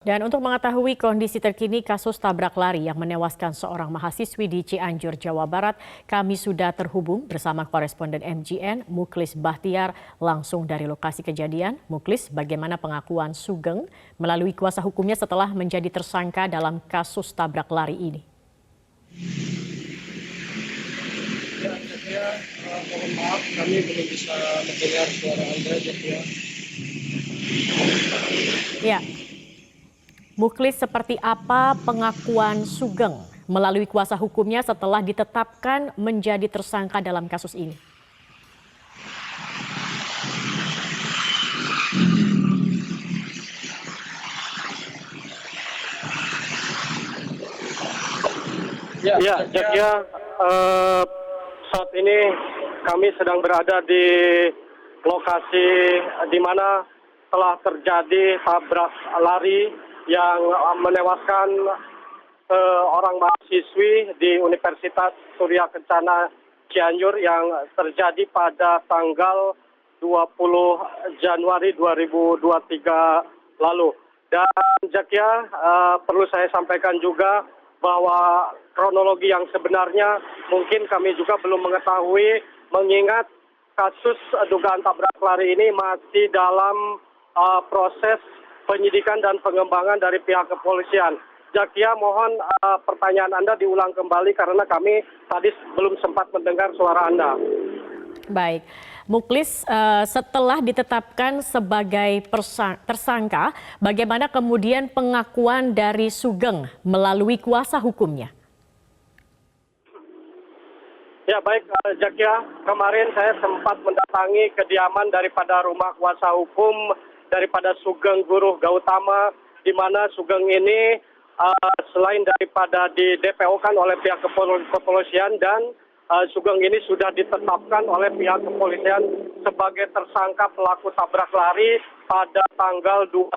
Dan untuk mengetahui kondisi terkini kasus tabrak lari yang menewaskan seorang mahasiswi di Cianjur, Jawa Barat, kami sudah terhubung bersama koresponden MGN, Muklis Bahtiar, langsung dari lokasi kejadian. Muklis, bagaimana pengakuan Sugeng melalui kuasa hukumnya setelah menjadi tersangka dalam kasus tabrak lari ini? Mohon maaf, kami belum bisa mendengar suara Anda, Ya. Muklis, seperti apa pengakuan Sugeng melalui kuasa hukumnya setelah ditetapkan menjadi tersangka dalam kasus ini? Ya, saat ini kami sedang berada di lokasi di mana telah terjadi tabrak lari yang menewaskan seorang mahasiswi di Universitas Surya Kencana Cianjur yang terjadi pada tanggal 20 Januari 2023 lalu. Dan Zakia, perlu saya sampaikan juga bahwa kronologi yang sebenarnya mungkin kami juga belum mengetahui, mengingat kasus dugaan tabrak lari ini masih dalam proses penyidikan dan pengembangan dari pihak kepolisian. Zakia, mohon pertanyaan Anda diulang kembali karena kami tadi belum sempat mendengar suara Anda. Baik, Muklis, setelah ditetapkan sebagai tersangka, bagaimana kemudian pengakuan dari Sugeng melalui kuasa hukumnya? Ya baik, Zakia, kemarin saya sempat mendatangi kediaman daripada rumah kuasa hukum daripada Sugeng Guruh Gautama, di mana Sugeng ini selain daripada di DPO-kan oleh pihak kepolisian dan Sugeng ini sudah ditetapkan oleh pihak kepolisian sebagai tersangka pelaku tabrak lari pada tanggal 20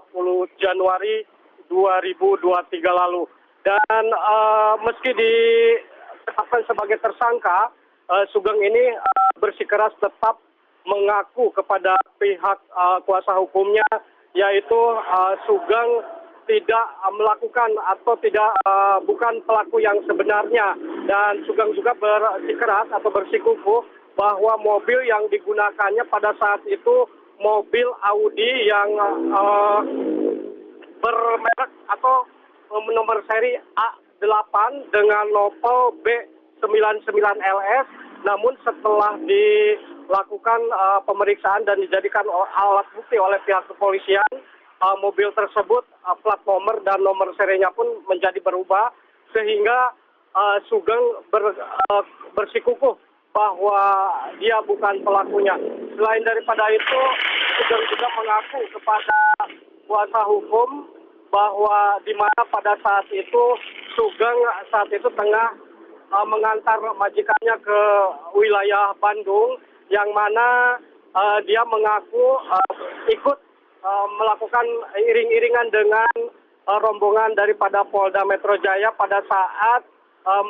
Januari 2023 lalu. Dan meski ditetapkan sebagai tersangka, Sugeng ini bersikeras tetap mengaku kepada pihak kuasa hukumnya, yaitu Sugeng tidak melakukan atau bukan pelaku yang sebenarnya. Dan Sugeng juga bersikeras atau bersikukuh bahwa mobil yang digunakannya pada saat itu mobil Audi yang bermerek atau nomor seri A8 dengan nopol B99LS. Namun setelah dilakukan pemeriksaan dan dijadikan alat bukti oleh pihak kepolisian, mobil tersebut plat nomor dan nomor serinya pun menjadi berubah, sehingga Sugeng bersikukuh bahwa dia bukan pelakunya. Selain daripada itu, Sugeng juga mengaku kepada kuasa hukum bahwa di mana pada saat itu Sugeng saat itu tengah mengantar majikannya ke wilayah Bandung, yang mana dia mengaku ikut melakukan iring-iringan dengan rombongan daripada Polda Metro Jaya pada saat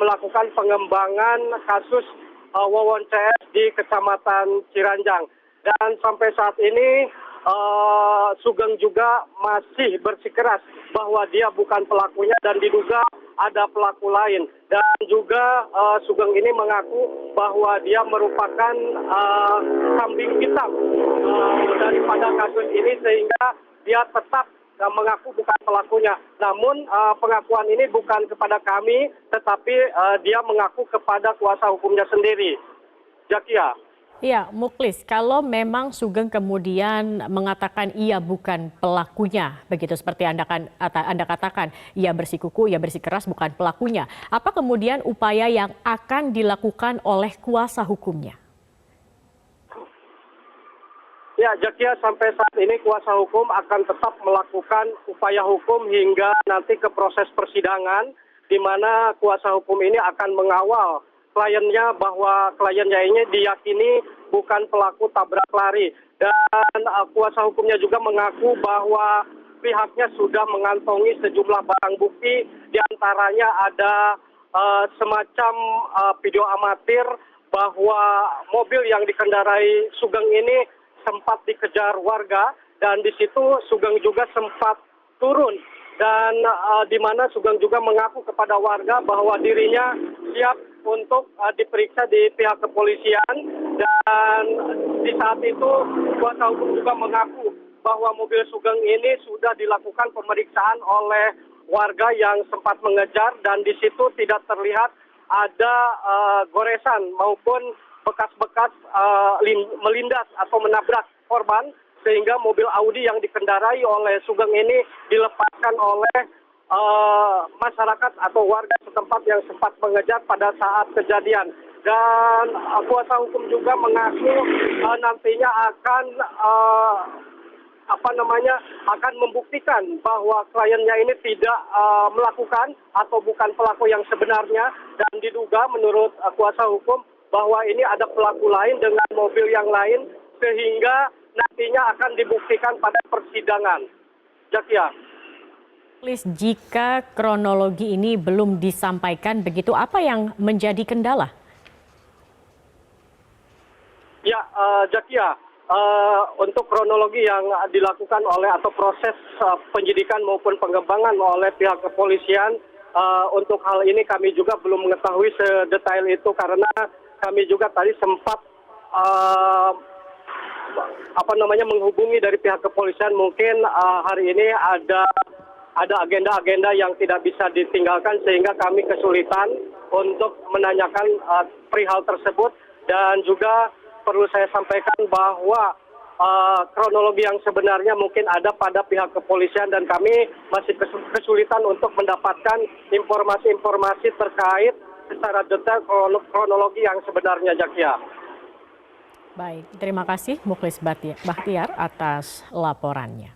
melakukan pengembangan kasus Wawon CS di Kecamatan Ciranjang. Dan sampai saat ini Sugeng juga masih bersikeras bahwa dia bukan pelakunya dan diduga ada pelaku lain. Dan juga Sugeng ini mengaku bahwa dia merupakan kambing hitam daripada kasus ini, sehingga dia tetap mengaku bukan pelakunya. Namun pengakuan ini bukan kepada kami, tetapi dia mengaku kepada kuasa hukumnya sendiri. Zakia. Ya, Muklis, kalau memang Sugeng kemudian mengatakan ia bukan pelakunya, begitu seperti Anda katakan, ia bersikukuh, ia bersikeras bukan pelakunya. Apa kemudian upaya yang akan dilakukan oleh kuasa hukumnya? Ya, Zakia, sampai saat ini kuasa hukum akan tetap melakukan upaya hukum hingga nanti ke proses persidangan, di mana kuasa hukum ini akan mengawal kliennya bahwa kliennya ini diyakini bukan pelaku tabrak lari. Dan kuasa hukumnya juga mengaku bahwa pihaknya sudah mengantongi sejumlah barang bukti, diantaranya ada semacam video amatir bahwa mobil yang dikendarai Sugeng ini sempat dikejar warga, dan di situ Sugeng juga sempat turun dan di mana Sugeng juga mengaku kepada warga bahwa dirinya siap untuk diperiksa di pihak kepolisian, dan di saat itu kuasa hukum juga mengaku bahwa mobil Sugeng ini sudah dilakukan pemeriksaan oleh warga yang sempat mengejar, dan di situ tidak terlihat ada goresan maupun bekas-bekas melindas atau menabrak korban, sehingga mobil Audi yang dikendarai oleh Sugeng ini dilepaskan oleh masyarakat atau warga setempat yang sempat mengejar pada saat kejadian. Dan kuasa hukum juga mengaku nantinya akan akan membuktikan bahwa kliennya ini tidak melakukan atau bukan pelaku yang sebenarnya, dan diduga menurut kuasa hukum bahwa ini ada pelaku lain dengan mobil yang lain, sehingga nantinya akan dibuktikan pada persidangan. Jakia. Jika kronologi ini belum disampaikan, begitu apa yang menjadi kendala? Ya, Jakia, untuk kronologi yang dilakukan oleh atau proses penyidikan maupun pengembangan oleh pihak kepolisian, untuk hal ini kami juga belum mengetahui sedetail itu, karena kami juga tadi sempat menghubungi dari pihak kepolisian. Mungkin hari ini ada agenda-agenda yang tidak bisa ditinggalkan, sehingga kami kesulitan untuk menanyakan perihal tersebut. Dan juga perlu saya sampaikan bahwa kronologi yang sebenarnya mungkin ada pada pihak kepolisian, dan kami masih kesulitan untuk mendapatkan informasi-informasi terkait secara detail kronologi yang sebenarnya, Jakia. Baik, terima kasih Mukhlis Bahtiar atas laporannya.